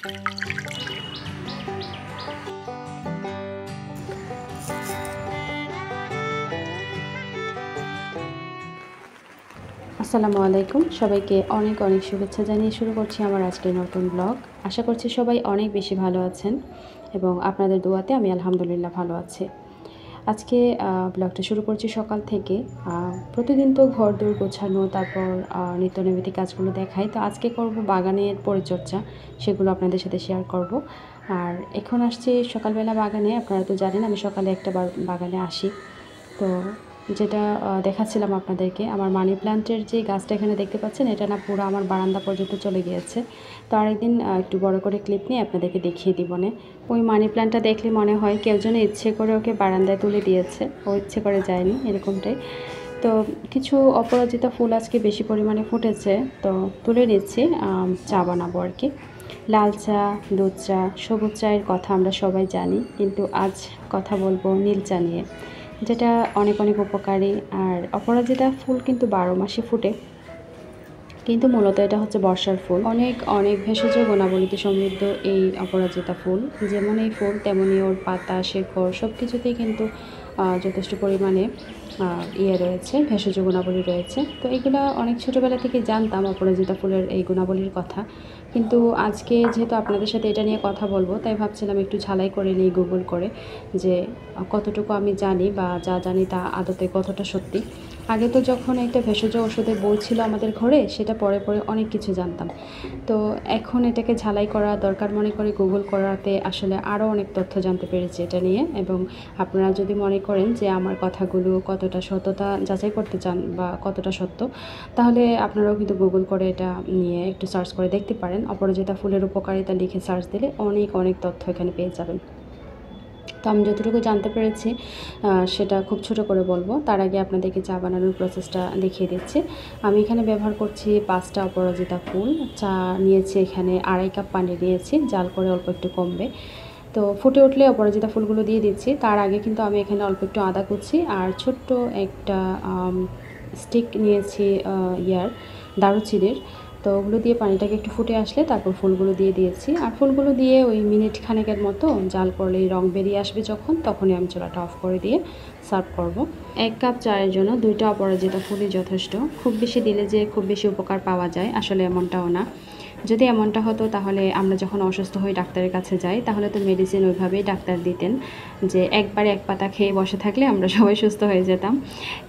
আসসালামু আলাইকুম, সবাইকে অনেক অনেক শুভেচ্ছা জানিয়ে শুরু করছি আমার আজকের নতুন ব্লগ। আশা করছি সবাই অনেক বেশি ভালো আছেন এবং আপনাদের দোয়াতে আমি আলহামদুলিল্লাহ ভালো আছি। আজকে ব্লগটা শুরু করছি সকাল থেকে। প্রতিদিন তো ঘরদোর গোছানো, তারপর নিত্যনৈমিত্তিক কাজগুলো দেখাই। তো আজকে করব বাগানের পরিচর্যা, সেগুলো আপনাদের সাথে শেয়ার করব। আর এখন আসছি সকালবেলা বাগানে। আপনারা তো জানেন আমি সকালে একটা বাগানে আসি। তো যেটা দেখাচ্ছিলাম আপনাদেরকে, আমার মানি প্ল্যান্টের যে গাছটা এখানে দেখতে পাচ্ছেন, এটা না পুরো আমার বারান্দা পর্যন্ত চলে গিয়েছে। তো আরেকদিন একটু বড় করে ক্লিপ নিয়ে আপনাদেরকে দেখিয়ে দিব না। ওই মানি প্ল্যান্টটা দেখলে মনে হয় কেউ যেন ইচ্ছে করে ওকে বারান্দায় তুলে দিয়েছে, ও ইচ্ছে করে যায়নি, এরকমটাই। তো কিছু অপরাজিতা ফুল আজকে বেশি পরিমাণে ফুটেছে, তো তুলে নিচ্ছি। চা বানাবো আর কি। লাল চা, দুধ চা, সবুজ চায়ের কথা আমরা সবাই জানি, কিন্তু আজ কথা বলবো নীল চা নিয়ে, যেটা অনেক অনেক উপকারী। আর অপরাজিতা ফুল কিন্তু 12 মাসে ফুটে, কিন্তু মূলত এটা হচ্ছে বর্ষার ফুল। অনেক অনেক ভেষজ গুণাবলীতে সমৃদ্ধ এই অপরাজিতা ফুল। যেমন এই ফুল, তেমনই ওর পাতা, শেকড় সব কিছুতেই কিন্তু যথেষ্ট পরিমাণে রয়েছে, ভেষজ গুণাবলী রয়েছে। তো এগুলো অনেক ছোটোবেলা থেকে জানতাম অপরাজিতা ফুলের এই গুণাবলীর কথা, কিন্তু আজকে যেহেতু আপনাদের সাথে এটা নিয়ে কথা বলবো, তাই ভাবছিলাম একটু ঝালাই করে নিই গুগল করে, যে কতটুকু আমি জানি বা যা জানি তা আদতে কতটা সত্যি। আগে তো যখন একটা ভেষজ ওষুধের বই ছিল আমাদের ঘরে, সেটা পরে পরে অনেক কিছু জানতাম। তো এখন এটাকে ঝালাই করা দরকার মনে করে গুগল করাতে আসলে আরও অনেক তথ্য জানতে পেরেছি এটা নিয়ে। এবং আপনারা যদি মনে করেন যে আমার কথাগুলো কতটা সত্যতা যাচাই করতে চান বা কতটা সত্য, তাহলে আপনারাও কিন্তু গুগল করে এটা নিয়ে একটু সার্চ করে দেখতে পারেন। অপরাজিতা ফুলের উপকারিতা লিখে সার্চ দিলে অনেক অনেক তথ্য এখানে পেয়ে যাবেন। তো আমি যতটুকু জানতে পেরেছি সেটা খুব ছোট করে বলবো। তার আগে আপনাদেরকে চা বানানোর প্রসেসটা দেখিয়ে দিচ্ছি। আমি এখানে ব্যবহার করছি 5টা অপরাজিতা ফুল। চা নিয়েছি এখানে 2.5 কাপ পানি নিয়েছি, জাল করে অল্প একটু কমবে। তো ফুটে উঠলে অপরাজিতা ফুলগুলো দিয়ে দিচ্ছি। তার আগে কিন্তু আমি এখানে অল্প একটু আদা কুচি আর ছোট্ট একটা স্টিক নিয়েছি দারুচিনির। তো ওগুলো দিয়ে পানিটাকে একটু ফুটে আসলে তারপর ফুলগুলো দিয়ে দিয়েছি। আর ফুলগুলো দিয়ে ওই মিনিট খানেকের মতো জাল করলেই রং বেরিয়ে আসবে যখন, তখনই আমি চুলাটা অফ করে দিয়ে সার্ভ করব। 1 কাপ চায়ের জন্য 2টা অপরাজিতা ফুলই যথেষ্ট। খুব বেশি দিলে যে খুব বেশি উপকার পাওয়া যায়, আসলে এমনটাও না। যদি এমনটা হতো তাহলে আমরা যখন অসুস্থ হই ডাক্তারের কাছে যাই, তাহলে তো মেডিসিন ওইভাবেই ডাক্তার দিতেন, যে একবারে এক পাতা খেয়ে বসে থাকলে আমরা সবাই সুস্থ হয়ে যেতাম।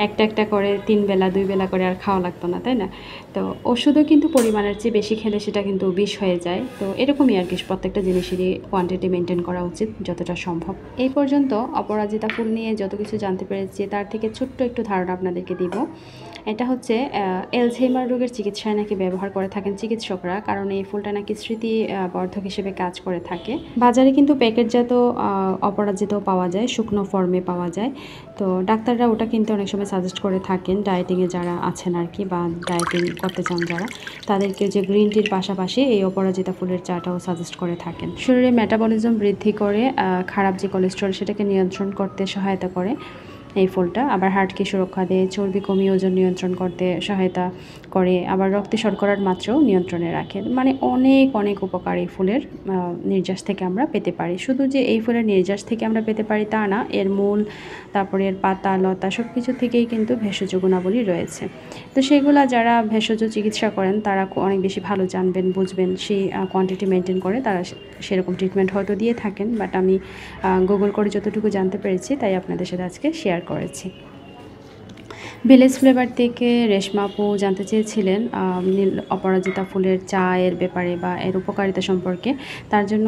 একটা একটা করে 3 বেলা 2 বেলা করে আর খাওয়া লাগতো না, তাই না? তো ওষুধও কিন্তু পরিমাণের চেয়ে বেশি খেলে সেটা কিন্তু বিষ হয়ে যায়। তো এরকমই আর কি, প্রত্যেকটা জিনিসেরই কোয়ান্টিটি মেনটেন করা উচিত যতটা সম্ভব। এই পর্যন্ত অপরাজিতা ফুল নিয়ে যত কিছু জানতে পেরেছি, তার থেকে ছোট্ট একটু ধারণা আপনাদেরকে দিব। এটা হচ্ছে অ্যালঝেইমার রোগের চিকিৎসায় নাকি ব্যবহার করে থাকেন চিকিৎসকরা, কারণ এই ফুলটা নাকি স্মৃতি বর্ধক হিসেবে কাজ করে থাকে। বাজারে কিন্তু প্যাকেটজাত অপরাজিতাও পাওয়া যায়, শুকনো ফর্মে পাওয়া যায়। তো ডাক্তাররা ওটা কিন্তু অনেক সময় সাজেস্ট করে থাকেন, ডায়েটিংয়ে যারা আছেন আর কি, বা ডায়েটিং করতে চান যারা, তাদেরকে যে গ্রিন টির পাশাপাশি এই অপরাজিতা ফুলের চাটাও সাজেস্ট করে থাকেন। শরীরে মেটাবলিজম বৃদ্ধি করে, খারাপ যে কোলেস্ট্রল সেটাকে নিয়ন্ত্রণ করতে সহায়তা করে এই ফুলটা। আবার হার্টকে সুরক্ষা দেয়, চর্বি কমিয়ে ওজন নিয়ন্ত্রণ করতে সহায়তা করে, আবার রক্তে শর্করার মাত্রাও নিয়ন্ত্রণে রাখে। মানে অনেক অনেক উপকার এই ফুলের নির্যাস থেকে আমরা পেতে পারি। শুধু যে এই ফুলের নির্যাস থেকে আমরা পেতে পারি তা না, এর মূল, তারপরে এর পাতা লতা সব কিছু থেকেই কিন্তু ভেষজ গুণাবলী রয়েছে। তো সেগুলো যারা ভেষজ চিকিৎসা করেন তারা অনেক বেশি ভালো জানবেন, বুঝবেন, সেই কোয়ান্টিটি মেনটেন করে তারা সেরকম ট্রিটমেন্ট হয়তো দিয়ে থাকেন। বাট আমি গুগল করে যতটুকু জানতে পেরেছি তাই আপনাদের সাথে আজকে শেয়ার করেছি। ভিলেজ ফ্লেভার থেকে রেশমা আপু জানতে চেয়েছিলেন নীল অপরাজিতা ফুলের চায়ের ব্যাপারে বা এর উপকারিতা সম্পর্কে। তার জন্য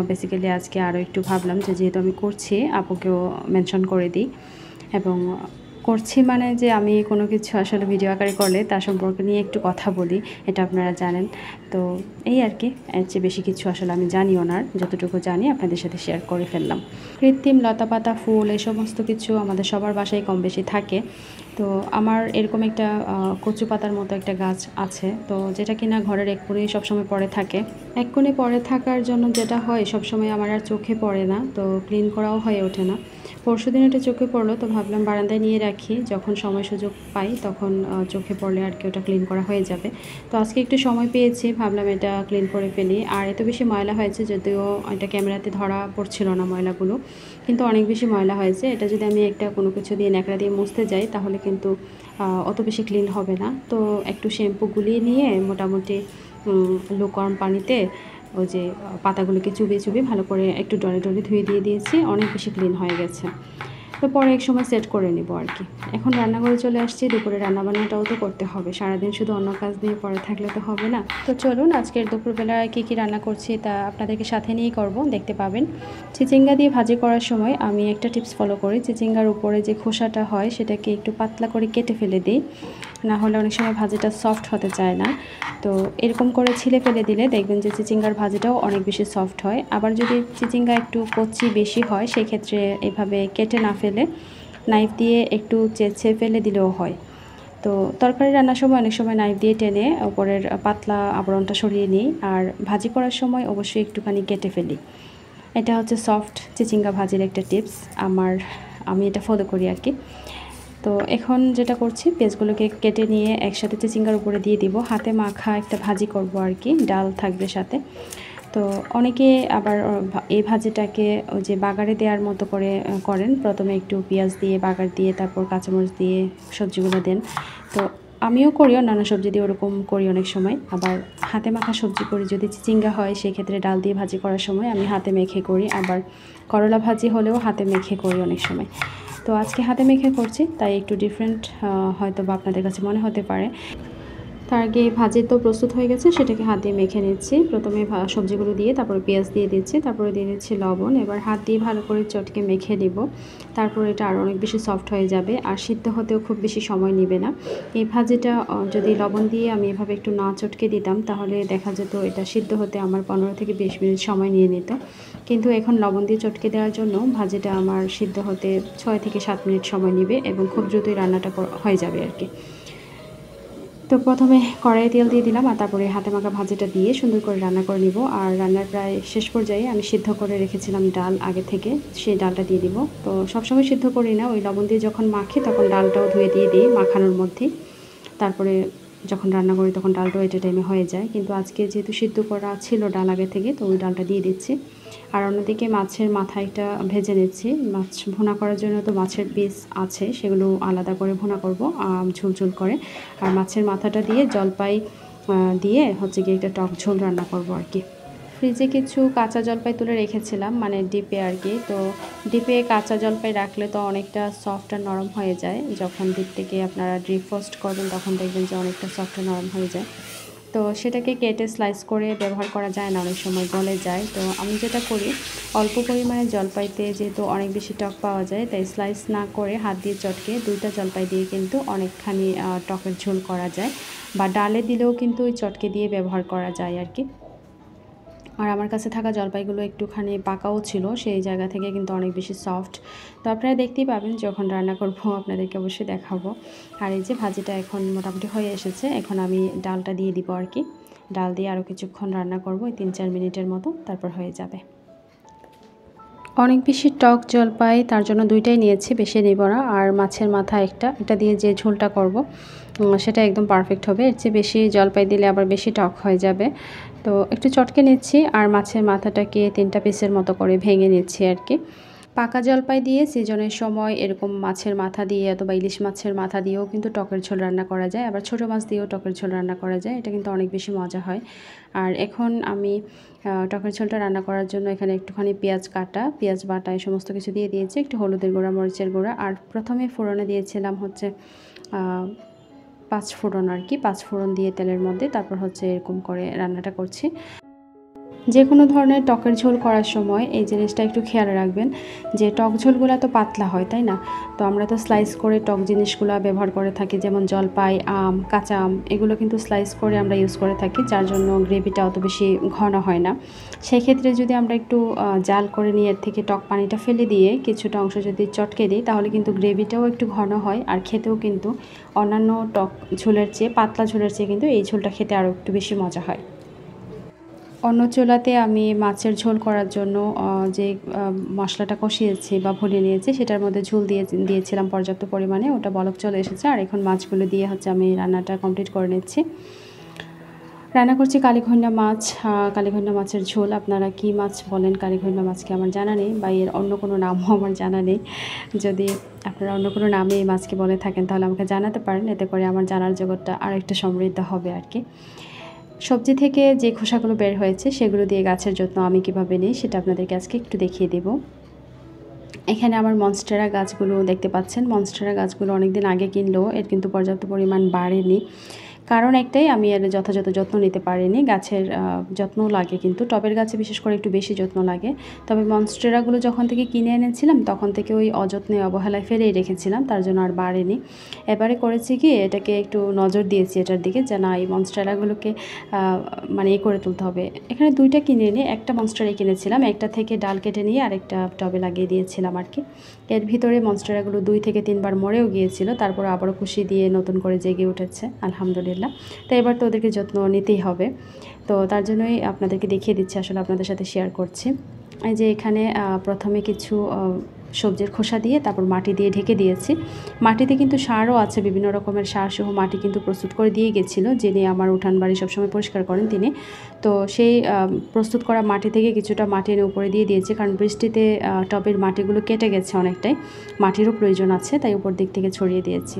বেসিক্যালি আজকে আরও একটু ভাবলাম যে যেহেতু আমি করছি, আপুকেও মেনশন করে দিই। এবং করছি মানে যে আমি কোনো কিছু আসলে ভিডিও আকারে করলে তার সম্পর্কে নিয়ে একটু কথা বলি, এটা আপনারা জানেন। তো এই আর কি, এর চেয়ে বেশি কিছু আসলে আমি জানিও না, যতটুকু জানি আপনাদের সাথে শেয়ার করে ফেললাম। কৃত্রিম লতাপাতা ফুল এই সমস্ত কিছু আমাদের সবার বাসায় কম বেশি থাকে, তো আমার এরকম একটা কচু পাতার মতো একটা গাছ আছে, তো যেটা কিনা ঘরের এক কোণে সবসময় পড়ে থাকে। এক কোণে পড়ে থাকার জন্য যেটা হয়, সবসময় আমার আর চোখে পড়ে না, তো ক্লিন করাও হয়ে ওঠে না। পরশুদিন এটা চোখে পড়লো, তো ভাবলাম বারান্দায় নিয়ে রাখি, যখন সময় সুযোগ পাই তখন চোখে পড়লে আর কি ওটা ক্লিন করা হয়ে যাবে। তো আজকে একটু সময় পেয়েছি, ভাবলাম এটা ক্লিন করে ফেলি। আর এত বেশি ময়লা হয়েছে, যদিও এটা ক্যামেরাতে ধরা পড়ছিল না ময়লাগুলো, কিন্তু অনেক বেশি ময়লা হয়েছে। এটা যদি আমি একটা কোনো কিছু দিয়ে ন্যাকড়া দিয়ে মুছতে যাই তাহলে কিন্তু অত বেশি ক্লিন হবে না। তো একটু শ্যাম্পু গুলিয়ে নিয়ে মোটামুটি লুকওয়ার্ম পানিতে ওই যে পাতাগুলোকে চুবিয়ে চুবিয়ে ভালো করে একটু ডলে ডলে ধুয়ে দিয়ে দিয়েছি, অনেক বেশি ক্লিন হয়ে গেছে। তো পরে এক সময় সেট করে নেব আর কি। এখন রান্নাঘরে চলে আসছি, দুপুরে রান্নাবান্নাটাও তো করতে হবে, সারাদিন শুধু অন্য কাজ নিয়ে পরে থাকলে তো হবে না। তো চলুন আজকের দুপুরবেলায় কী কী রান্না করছি তা আপনাদেরকে সাথে নিয়েই করব, দেখতে পাবেন। চিচিঙ্গা দিয়ে ভাজি করার সময় আমি একটা টিপস ফলো করি, চিচিঙ্গার উপরে যে খোসাটা হয় সেটাকে একটু পাতলা করে কেটে ফেলে দিই, না হলে অনেক সময় ভাজিটা সফট হতে চায় না। তো এরকম করে ছিলে ফেলে দিলে দেখবেন যে চিচিঙ্গার ভাজিটাও অনেক বেশি সফট হয়। আবার যদি চিচিঙ্গা একটু কচি বেশি হয়, সেই ক্ষেত্রে এভাবে কেটে না ফেলে নাইফ দিয়ে একটু চেঁচে ফেলে দিলেও হয়। তো তরকারি রান্নার সময় অনেক সময় নাইফ দিয়ে টেনে ওপরের পাতলা আবরণটা সরিয়ে নিই, আর ভাজি করার সময় অবশ্যই একটুখানি কেটে ফেলি। এটা হচ্ছে সফট চিচিঙ্গা ভাজির একটা টিপস, আমি এটা ফলো করি আর কি। তো এখন যেটা করছি, পেঁয়াজগুলোকে কেটে নিয়ে একসাথে চিচিঙ্গার উপরে দিয়ে দিব, হাতে মাখা একটা ভাজি করব আর কি, ডাল থাকবে সাথে। তো অনেকে আবার এই ভাজিটাকে ওই যে বাগারে দেওয়ার মতো করে করেন, প্রথমে একটু পেঁয়াজ দিয়ে বাগার দিয়ে তারপর কাঁচামরিচ দিয়ে সবজিগুলো দেন। তো আমিও করি, অন্যান্য সবজি দিয়ে ওরকম করি অনেক সময়। আবার হাতে মাখা সবজি করি, যদি চিচিঙ্গা হয় সেক্ষেত্রে ডাল দিয়ে ভাজি করার সময় আমি হাতে মেখে করি, আবার করলা ভাজি হলেও হাতে মেখে করি অনেক সময়। তো আজকে হাতে মেখে করছি, তাই একটু ডিফারেন্ট হয়তো বা আপনাদের কাছে মনে হতে পারে। তার আগে ভাজি তো প্রস্তুত হয়ে গেছে, সেটাকে হাত দিয়ে মেখে নিচ্ছি। প্রথমে সবজিগুলো দিয়ে তারপরে পেঁয়াজ দিয়ে দিচ্ছি, তারপরে দিয়ে দিচ্ছি লবণ। এবার হাত দিয়ে ভালো করে চটকে মেখে দিব, তারপরে এটা আরও অনেক বেশি সফট হয়ে যাবে, আর সিদ্ধ হতেও খুব বেশি সময় নেবে না। এই ভাজিটা যদি লবণ দিয়ে আমি এভাবে একটু না চটকে দিতাম তাহলে দেখা যেত এটা সিদ্ধ হতে আমার 15 থেকে 20 মিনিট সময় নিয়ে নিত, কিন্তু এখন লবণ দিয়ে চটকে দেওয়ার জন্য ভাজিটা আমার সিদ্ধ হতে 6 থেকে 7 মিনিট সময় নেবে এবং খুব দ্রুতই রান্নাটা হয়ে যাবে আর কি। তো প্রথমে কড়াইয়ে তেল দিয়ে দিলাম, আর তারপরে হাতে মাখা ভাজিটা দিয়ে সুন্দর করে রান্না করে নিব। আর রান্নার প্রায় শেষ পর্যায়ে আমি সিদ্ধ করে রেখেছিলাম ডাল আগে থেকে, সেই ডালটা দিয়ে দিব। তো সবসময় সিদ্ধ করি না, ওই লবণ দিয়ে যখন মাখি তখন ডালটাও ধুয়ে দিয়ে দিই মাখানোর মধ্যেই, তারপরে যখন রান্না করি তখন ডালটাও এটা টাইমে হয়ে যায়। কিন্তু আজকে যেহেতু সিদ্ধ করা ছিল ডাল আগে থেকে, তো ওই ডালটা দিয়ে দিচ্ছি। আর অন্যদিকে মাছের মাথাটা ভেজে নিচ্ছি, মাছ ভুনা করার জন্য তো মাছের পিস আছে, সেগুলো আলাদা করে ভুনা করব ঝোল করে। আর মাছের মাথাটা দিয়ে জলপাই দিয়ে হচ্ছে গিয়ে একটা টক ঝোল রান্না করব আর কি। ফ্রিজে কিছু কাঁচা জলপাই তুলে রেখেছিলাম, মানে ডিপে আর কি। তো ডিপে কাঁচা জলপাই রাখলে তো অনেকটা সফট আর নরম হয়ে যায়, যখন ডিপ থেকে আপনারা ড্রিপ ফ্রস্ট করবেন তখন দেখবেন যে অনেকটা সফট আর নরম হয়ে যায়। তো সেটাকে কেটে স্লাইস করে ব্যবহার করা যায় না, অনেক সময় গলে যায়। তো আমি যেটা করি, অল্প পরিমাণে জলপাইতে যেহেতু অনেক বেশি টক পাওয়া যায়, তাই স্লাইস না করে হাত দিয়ে চটকে 2টা জলপাই দিয়ে কিন্তু অনেকখানি টকের ঝোল করা যায়, বা ডালে দিলেও কিন্তু ওই চটকে দিয়ে ব্যবহার করা যায় আর কি। আর আমার কাছে থাকা জলপাইগুলো একটুখানি পাকাও ছিল, সেই জায়গা থেকে কিন্তু অনেক বেশি সফট। তো আপনারা দেখতেই পাবেন যখন রান্না করব, আপনাদেরকে অবশ্যই দেখাবো। আর এই যে ভাজিটা এখন মোটামুটি হয়ে এসেছে, এখন আমি ডালটা দিয়ে দিব আর কি। ডাল দিয়ে আরও কিছুক্ষণ রান্না করব, 3-4 মিনিটের মতো, তারপর হয়ে যাবে। অনেক বেশি টক জলপাই, তার জন্য 2টাই নিয়েছি, বেশি নেব না। আর মাছের মাথা এটা দিয়ে যে ঝোলটা করব সেটা একদম পারফেক্ট হবে। এর চেয়ে বেশি জলপাই দিলে আবার বেশি টক হয়ে যাবে। তো একটু চটকে নিচ্ছি, আর মাছের মাথাটাকে 3টা পিসের মতো করে ভেঙে নিচ্ছি আর কি। পাকা জলপাই দিয়ে সিজনের সময় এরকম মাছের মাথা দিয়ে অথবা ইলিশ মাছের মাথা দিয়েও কিন্তু টকের ঝোল রান্না করা যায়, আবার ছোটো মাছ দিয়েও টকের ঝোল রান্না করা যায়, এটা কিন্তু অনেক বেশি মজা হয়। আর এখন আমি টকের ঝোলটা রান্না করার জন্য এখানে একটুখানি পেঁয়াজ কাটা, পেঁয়াজ বাটা, এই সমস্ত কিছু দিয়ে দিয়েছি, একটু হলুদের গুঁড়া, মরিচের গুঁড়া, আর প্রথমে ফোড়নে দিয়েছিলাম হচ্ছে 5 ফোড়ন আর কি, 5 ফোড়ন দিয়ে তেলের মধ্যে, তারপর হচ্ছে এরকম করে রান্নাটা করছি। যে কোনো ধরনের টকের ঝোল করার সময় এই জিনিসটা একটু খেয়াল রাখবেন যে টক ঝোলগুলো তো পাতলা হয়, তাই না? তো আমরা তো স্লাইস করে টক জিনিসগুলো ব্যবহার করে থাকি, যেমন জলপাই, আম, কাঁচা আম, এগুলো কিন্তু স্লাইস করে আমরা ইউজ করে থাকি, যার জন্য গ্রেভিটা অত বেশি ঘন হয় না। সেই ক্ষেত্রে যদি আমরা একটু জাল করে নিয়ে এর থেকে টক পানিটা ফেলে দিয়ে কিছুটা অংশ যদি চটকে দিই, তাহলে কিন্তু গ্রেভিটাও একটু ঘন হয়, আর খেতেও কিন্তু অন্যান্য টক ঝোলের চেয়ে, পাতলা ঝোলের চেয়ে কিন্তু এই ঝোলটা খেতে আরও একটু বেশি মজা হয়। অন্য চুলাতে আমি মাছের ঝোল করার জন্য যে মশলাটা কষিয়েছি বা ভুনে নিয়েছি, সেটার মধ্যে ঝোল দিয়েছিলাম পর্যাপ্ত পরিমাণে, ওটা বলক চলে এসেছে। আর এখন মাছগুলো দিয়ে আমি রান্নাটা কমপ্লিট করে নিচ্ছি। রান্না করছি কালীঘণ্যা মাছ, কালীঘণ্যা মাছের ঝোল। আপনারা কি মাছ বলেন কালীঘণ্যা মাছকে আমার জানা নেই, বা এর অন্য কোনো নামও আমার জানা নেই। যদি আপনারা অন্য কোনো নামে এই মাছকে বলে থাকেন তাহলে আমাকে জানাতে পারেন, এতে করে আমার জানার জগৎটা আরেকটু সমৃদ্ধ হবে আর কি। সবজি থেকে যে খোসাগুলো বের হয়েছে সেগুলো দিয়ে গাছের যত্ন আমি কীভাবে নিই সেটা আপনাদেরকে আজকে একটু দেখিয়ে দেব। এখানে আমার মনস্টেরা গাছগুলো দেখতে পাচ্ছেন। মনস্টেরা গাছগুলো অনেক দিন আগে কিনলেও এর কিন্তু পর্যাপ্ত পরিমাণ বাড়েনি। কারণ একটাই, আমি এর যথাযথ যত্ন নিতে পারিনি। গাছের যত্নও লাগে, কিন্তু টবের গাছে বিশেষ করে একটু বেশি যত্ন লাগে। তবে মনস্টেরাগুলো যখন থেকে কিনে এনেছিলাম তখন থেকে ওই অযত্নে অবহেলায় ফেলেই রেখেছিলাম, তার জন্য আর বাড়েনি। এবারে করেছি কি, এটাকে একটু নজর দিয়েছি এটার দিকে, যে না এই মনস্টেরাগুলোকে মানে করে তুলতে হবে। এখানে 2টা কিনে এনে একটা মনস্টেরাই কিনেছিলাম, একটা থেকে ডাল কেটে নিয়ে আরেকটা টবে লাগিয়ে দিয়েছিলাম আর কি। এর ভিতরে মনস্টেরাগুলো 2 থেকে 3 বার মরেও গিয়েছিল, তারপর আবারও কুশি দিয়ে নতুন করে জেগে উঠেছে আলহামদুলিল্লাহ। তো এবার তো ওদেরকে যত্ন নিতেই হবে, তো তার জন্যই আপনাদেরকে দেখিয়ে দিচ্ছি, আসলে আপনাদের সাথে শেয়ার করছি। এই যে এখানে প্রথমে কিছু সবজির খোসা দিয়ে তারপর মাটি দিয়ে ঢেকে দিয়েছি। মাটিতে কিন্তু সারও আছে, বিভিন্ন রকমের সার সহ মাটি কিন্তু প্রস্তুত করে দিয়ে গেছিলো, যিনি আমার উঠান বাড়ি সবসময় পরিষ্কার করেন তিনি। তো সেই প্রস্তুত করা মাটি থেকে কিছুটা মাটি এনে উপরে দিয়ে দিয়েছি, কারণ বৃষ্টিতে টবের মাটিগুলো কেটে গেছে অনেকটাই, মাটিরও প্রয়োজন আছে, তাই উপর দিক থেকে ছড়িয়ে দিয়েছি।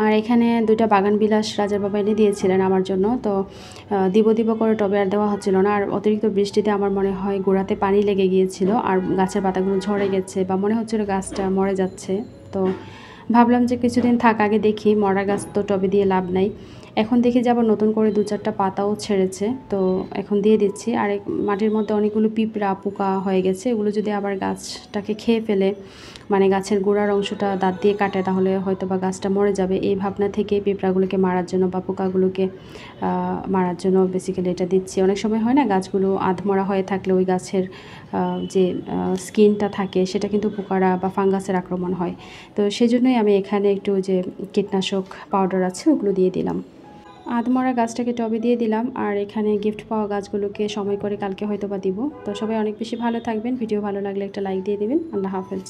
আর এখানে 2টা বাগান বিলাস রাজার বাবা এনে দিয়েছিলেন আমার জন্য, তো দিব করে টবে আর দেওয়া হচ্ছিল না। আর অতিরিক্ত বৃষ্টিতে আমার মনে হয় গোড়াতে পানি লেগে গিয়েছিল, আর গাছের পাতাগুলো ঝরে গেছে, বা মনে হচ্ছিল গাছটা মরে যাচ্ছে। তো ভাবলাম যে কিছুদিন থাক, আগে দেখি, মরা গাছ তো টবে দিয়ে লাভ নাই। এখন দেখি যে আবার নতুন করে 2-4টা পাতাও ছেড়েছে, তো এখন দিয়ে দিচ্ছি। আর মাটির মধ্যে অনেকগুলো পিঁপড়া পোকা হয়ে গেছে, এগুলো যদি আবার গাছটাকে খেয়ে ফেলে, মানে গাছের গোড়ার অংশটা দাঁত দিয়ে কাটে, তাহলে হয়তো বা গাছটা মরে যাবে। এই ভাবনা থেকে পিঁপড়াগুলোকে মারার জন্য বা পোকাগুলোকে মারার জন্য বেসিক্যালি এটা দিচ্ছি। অনেক সময় হয় না, গাছগুলো আধমরা হয়ে থাকলে ওই গাছের যে স্কিনটা থাকে সেটা কিন্তু পোকারা বা ফাঙ্গাসের আক্রমণ হয়। তো সেজন্যই আমি এখানে একটু যে কীটনাশক পাউডার আছে ওগুলো দিয়ে দিলাম। আধমরা গাছটাকে টবে দিয়ে দিলাম, আর এখানে গিফট পাওয়া গাছগুলোকে সময় করে কালকে হয়তো বা দিব। তো সবাই অনেক বেশি ভালো থাকবেন। ভিডিও ভালো লাগলে একটা লাইক দিয়ে দিবেন। আল্লাহ হাফেজ।